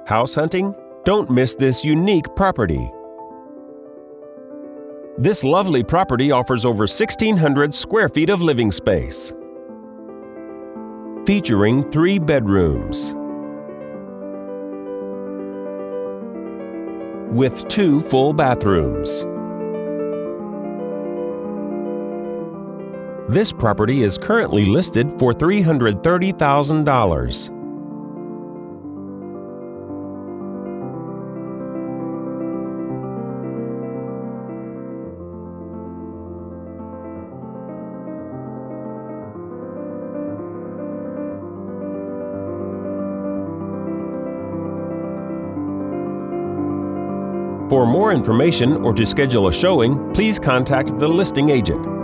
House hunting? Don't miss this unique property. This lovely property offers over 1,600 square feet of living space, featuring 3 bedrooms with 2 full bathrooms. This property is currently listed for $330,000. For more information or to schedule a showing, please contact the listing agent.